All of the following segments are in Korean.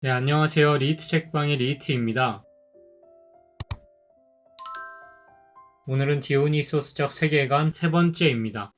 네, 안녕하세요. 리히트 책방의 리히트입니다. 오늘은 디오니소스적 세계관 세 번째입니다.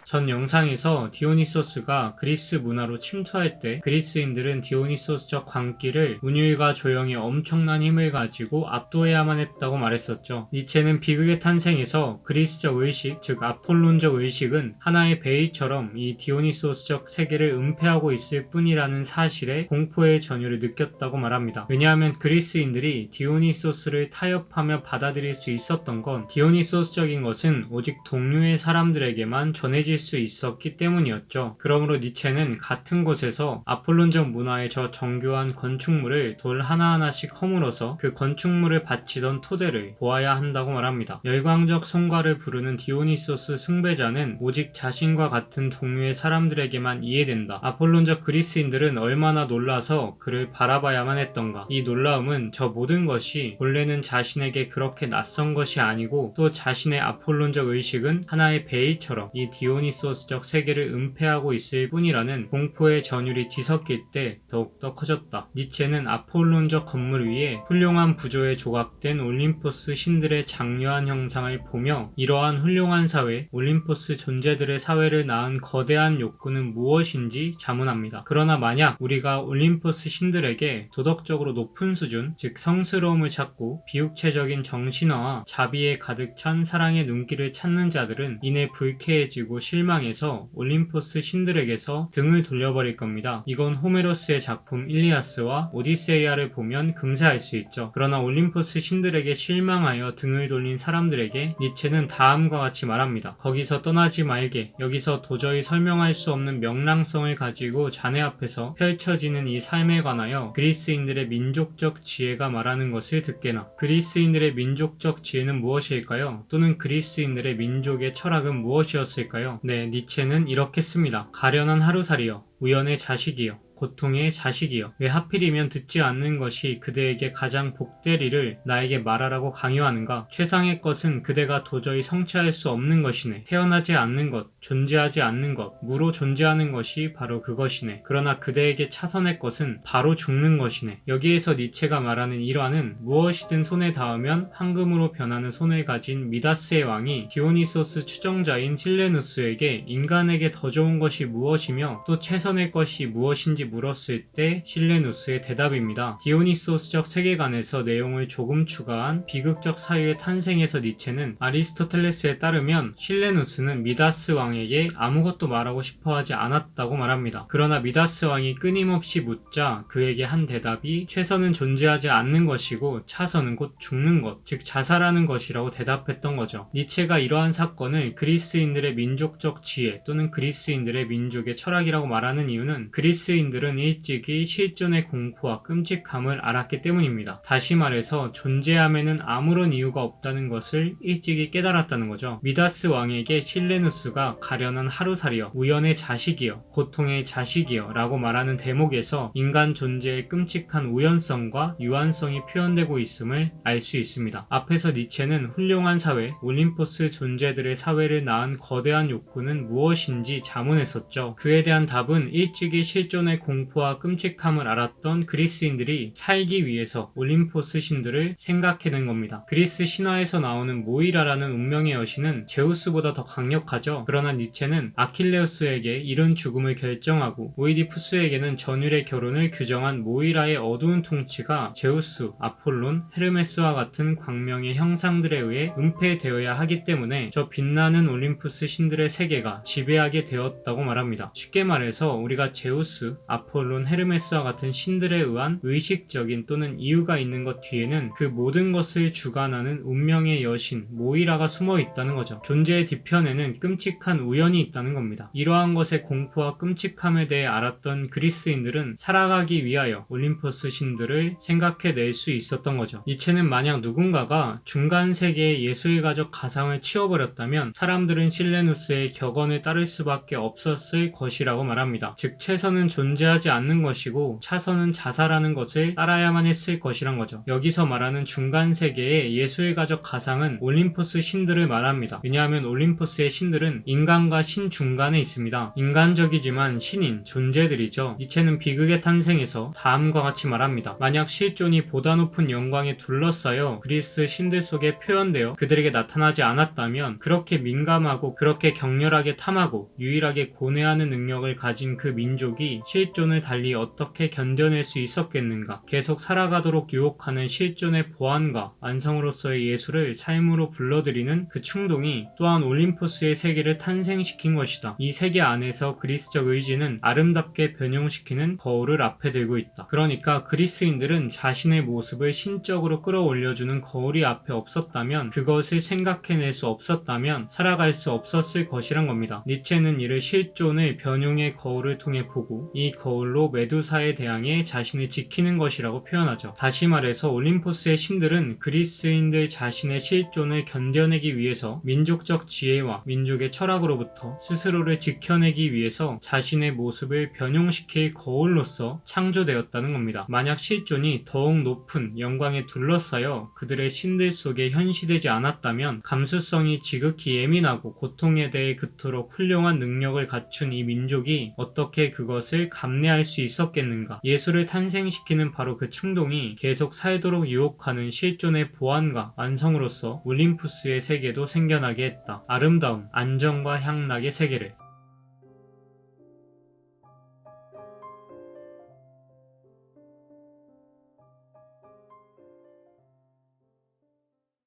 전 영상에서 디오니소스가 그리스 문화로 침투할 때 그리스인들은 디오니소스적 광기를 운율과 조형에 엄청난 힘을 가지고 압도해야만 했다고 말했었죠. 니체는 비극의 탄생에서 그리스적 의식, 즉 아폴론적 의식은 하나의 베이처럼 이 디오니소스적 세계를 은폐하고 있을 뿐이라는 사실에 공포의 전율을 느꼈다고 말합니다. 왜냐하면 그리스인들이 디오니소스를 타협하며 받아들일 수 있었던 건 디오니소스적인 것은 오직 동류의 사람들에게만 전해질 수 있었기 때문이었죠. 그러므로 니체는 같은 곳에서 아폴론적 문화의 저 정교한 건축물을 돌 하나하나씩 허물어서 그 건축물을 바치던 토대를 보아야 한다고 말합니다. 열광적 성과를 부르는 디오니소스 숭배자는 오직 자신과 같은 동류의 사람들에게만 이해된다. 아폴론적 그리스인들은 얼마나 놀라서 그를 바라봐야만 했던가. 이 놀라움은 저 모든 것이 본래는 자신에게 그렇게 낯선 것이 아니고 또 자신의 아폴론적 의식은 하나의 베이처럼 이 디오니소스적 세계를 은폐하고 있을 뿐이라는 공포의 전율이 뒤섞일 때 더욱더 커졌다. 니체는 아폴론적 건물 위에 훌륭한 부조에 조각된 올림포스 신들의 장려한 형상을 보며 이러한 훌륭한 사회, 올림포스 존재들의 사회를 낳은 거대한 욕구는 무엇인지 자문합니다. 그러나 만약 우리가 올림포스 신들에게 도덕적으로 높은 수준, 즉 성스러움을 찾고 비육체적인 정신화와 자비에 가득 찬 사랑의 눈길을 찾는 자들은 이내 불쾌해지고 실망해서 올림포스 신들에게서 등을 돌려버릴 겁니다. 이건 호메로스의 작품 일리아스와 오디세이아를 보면 금세알 수 있죠. 그러나 올림포스 신들에게 실망하여 등을 돌린 사람들에게 니체는 다음과 같이 말합니다. 거기서 떠나지 말게. 여기서 도저히 설명할 수 없는 명랑성을 가지고 자네 앞에서 펼쳐지는 이 삶에 관하여 그리스인들의 민족적 지혜가 말하는 것을 듣게나. 그리스인들의 민족적 지혜는 무엇일까요? 또는 그리스인들의 민족의 철학은 무엇이었을까요? 네, 니체는 이렇게 씁니다. 가련한 하루살이여, 우연의 자식이여, 고통의 자식이여, 왜 하필이면 듣지 않는 것이 그대에게 가장 복되리를 나에게 말하라고 강요하는가? 최상의 것은 그대가 도저히 성취할 수 없는 것이네. 태어나지 않는 것, 존재하지 않는 것, 무로 존재하는 것이 바로 그것이네. 그러나 그대에게 차선의 것은 바로 죽는 것이네. 여기에서 니체가 말하는 일화는 무엇이든 손에 닿으면 황금으로 변하는 손을 가진 미다스의 왕이 디오니소스 추종자인 실레누스에게 인간에게 더 좋은 것이 무엇이며 또 최선의 것이 무엇인지 물었을 때 실레누스의 대답입니다. 디오니소스적 세계관에서 내용을 조금 추가한 비극적 사유의 탄생에서 니체는 아리스토텔레스에 따르면 실레누스는 미다스 왕에게 아무것도 말하고 싶어하지 않았다고 말합니다. 그러나 미다스 왕이 끊임없이 묻자 그에게 한 대답이 최선은 존재하지 않는 것이고 차선은 곧 죽는 것, 즉 자살하는 것이라고 대답했던 거죠. 니체가 이러한 사건을 그리스인들의 민족적 지혜 또는 그리스인들의 민족의 철학이라고 말하는 이유는 그리스인들은 일찍이 실존의 공포와 끔찍함을 알았기 때문입니다. 다시 말해서 존재함에는 아무런 이유가 없다는 것을 일찍이 깨달았다는 거죠. 미다스 왕에게 실레누스가 가련한 하루살이여, 우연의 자식이여, 고통의 자식이여 라고 말하는 대목에서 인간 존재의 끔찍한 우연성과 유한성이 표현되고 있음을 알 수 있습니다. 앞에서 니체는 훌륭한 사회, 올림포스 존재들의 사회를 낳은 거대한 욕구는 무엇인지 자문했었죠. 그에 대한 답은 일찍이 실존의 공포와 끔찍함을 알았던 그리스인들이 살기 위해서 올림포스 신들을 생각해낸 겁니다. 그리스 신화에서 나오는 모이라라는 운명의 여신은 제우스보다 더 강력하죠. 그러나 니체는 아킬레우스에게 이른 죽음을 결정하고 오이디푸스에게는 전율의 결혼을 규정한 모이라의 어두운 통치가 제우스, 아폴론, 헤르메스와 같은 광명의 형상들에 의해 은폐되어야 하기 때문에 저 빛나는 올림푸스 신들의 세계가 지배하게 되었다고 말합니다. 쉽게 말해서 우리가 제우스, 아폴론, 헤르메스와 같은 신들에 의한 의식적인 또는 이유가 있는 것 뒤에는 그 모든 것을 주관하는 운명의 여신 모이라가 숨어 있다는 거죠. 존재의 뒤편에는 끔찍한 우연이 있다는 겁니다. 이러한 것의 공포와 끔찍함에 대해 알았던 그리스인들은 살아가기 위하여 올림포스 신들을 생각해낼 수 있었던 거죠. 니체는 만약 누군가가 중간 세계의 예술가적 가상을 치워버렸다면 사람들은 실레누스의 격언을 따를 수밖에 없었을 것이라고 말합니다. 즉 최선은 존재 존재하지 않는 것이고 차선은 자살하는 것을 따라야만 했을 것이란 거죠. 여기서 말하는 중간 세계의 예수의가적 가상은 올림포스 신들을 말합니다. 왜냐하면 올림포스의 신들은 인간과 신 중간에 있습니다. 인간적이지만 신인 존재들이죠. 니체는 비극의 탄생에서 다음과 같이 말합니다. 만약 실존이 보다 높은 영광에 둘러싸여 그리스 신들 속에 표현되어 그들에게 나타나지 않았다면 그렇게 민감하고 그렇게 격렬하게 탐하고 유일하게 고뇌하는 능력을 가진 그 민족이 실존을 달리 어떻게 견뎌낼 수 있었겠는가. 계속 살아가도록 유혹하는 실존의 보안과 완성으로서의 예술을 삶으로 불러들이는 그 충동이 또한 올림포스의 세계를 탄생시킨 것이다. 이 세계 안에서 그리스적 의지는 아름답게 변형시키는 거울을 앞에 들고 있다. 그러니까 그리스인들은 자신의 모습을 신적으로 끌어올려주는 거울이 앞에 없었다면, 그것을 생각해낼 수 없었다면 살아갈 수 없었을 것이란 겁니다. 니체는 이를 실존을 변용의 거울을 통해 보고 이 거울로 메두사에 대항해 자신을 지키는 것이라고 표현하죠. 다시 말해서 올림포스의 신들은 그리스인들 자신의 실존을 견뎌내기 위해서 민족적 지혜와 민족의 철학으로부터 스스로를 지켜내기 위해서 자신의 모습을 변용시킬 거울로서 창조되었다는 겁니다. 만약 실존이 더욱 높은 영광에 둘러싸여 그들의 신들 속에 현시되지 않았다면 감수성이 지극히 예민하고 고통에 대해 그토록 훌륭한 능력을 갖춘 이 민족이 어떻게 그것을 감내할 수 있었겠는가. 예술을 탄생시키는 바로 그 충동이 계속 살도록 유혹하는 실존의 보안과 완성으로서 올림푸스의 세계도 생겨나게 했다. 아름다움, 안정과 향락의 세계를.